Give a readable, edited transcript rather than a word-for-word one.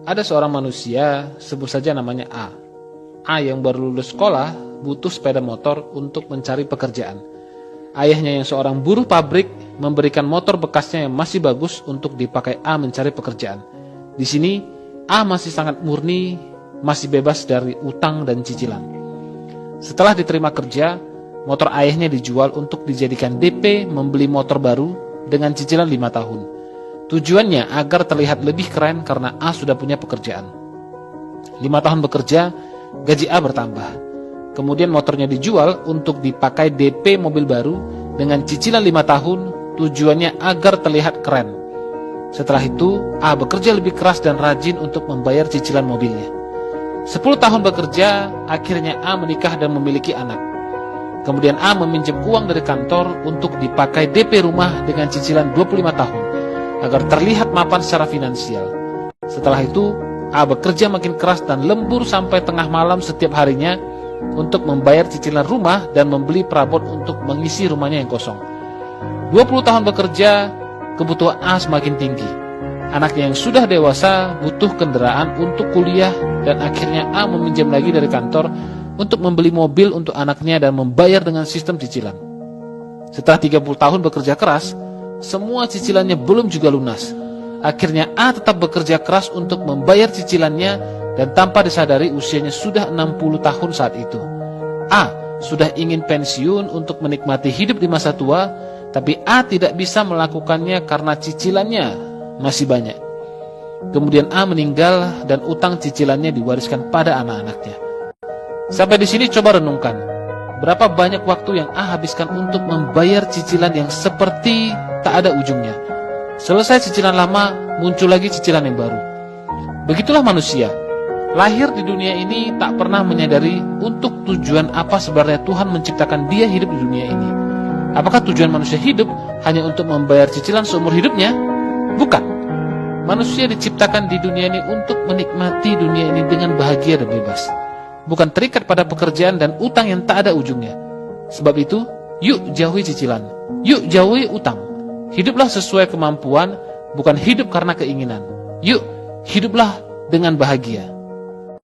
Ada seorang manusia, sebut saja namanya A. A yang baru lulus sekolah butuh sepeda motor untuk mencari pekerjaan. Ayahnya yang seorang buruh pabrik memberikan motor bekasnya yang masih bagus untuk dipakai A mencari pekerjaan. Di sini A masih sangat murni, masih bebas dari utang dan cicilan. Setelah diterima kerja, motor ayahnya dijual untuk dijadikan DP membeli motor baru dengan cicilan 5 tahun. Tujuannya agar terlihat lebih keren karena A sudah punya pekerjaan. 5 tahun bekerja, gaji A bertambah. Kemudian motornya dijual untuk dipakai DP mobil baru dengan cicilan 5 tahun, tujuannya agar terlihat keren. Setelah itu, A bekerja lebih keras dan rajin untuk membayar cicilan mobilnya. 10 tahun bekerja, akhirnya A menikah dan memiliki anak. Kemudian A meminjam uang dari kantor untuk dipakai DP rumah dengan cicilan 25 tahun, agar terlihat mapan secara finansial. Setelah itu, A bekerja makin keras dan lembur sampai tengah malam setiap harinya untuk membayar cicilan rumah dan membeli perabot untuk mengisi rumahnya yang kosong. 20 tahun bekerja, kebutuhan A semakin tinggi. Anaknya yang sudah dewasa butuh kendaraan untuk kuliah dan akhirnya A meminjam lagi dari kantor untuk membeli mobil untuk anaknya dan membayar dengan sistem cicilan. Setelah 30 tahun bekerja keras, semua cicilannya belum juga lunas. Akhirnya A tetap bekerja keras untuk membayar cicilannya dan tanpa disadari usianya sudah 60 tahun saat itu. A sudah ingin pensiun untuk menikmati hidup di masa tua, tapi A tidak bisa melakukannya karena cicilannya masih banyak. Kemudian A meninggal dan utang cicilannya diwariskan pada anak-anaknya. Sampai di sini coba renungkan, berapa banyak waktu yang A habiskan untuk membayar cicilan yang seperti tak ada ujungnya. Selesai cicilan lama, muncul lagi cicilan yang baru. Begitulah manusia. Lahir di dunia ini tak pernah menyadari untuk tujuan apa sebenarnya Tuhan menciptakan dia hidup di dunia ini. Apakah tujuan manusia hidup hanya untuk membayar cicilan seumur hidupnya? Bukan. Manusia diciptakan di dunia ini untuk menikmati dunia ini dengan bahagia dan bebas. Bukan terikat pada pekerjaan dan utang yang tak ada ujungnya. Sebab itu, yuk jauhi cicilan. Yuk jauhi utang. Hiduplah sesuai kemampuan, bukan hidup karena keinginan. Yuk, hiduplah dengan bahagia.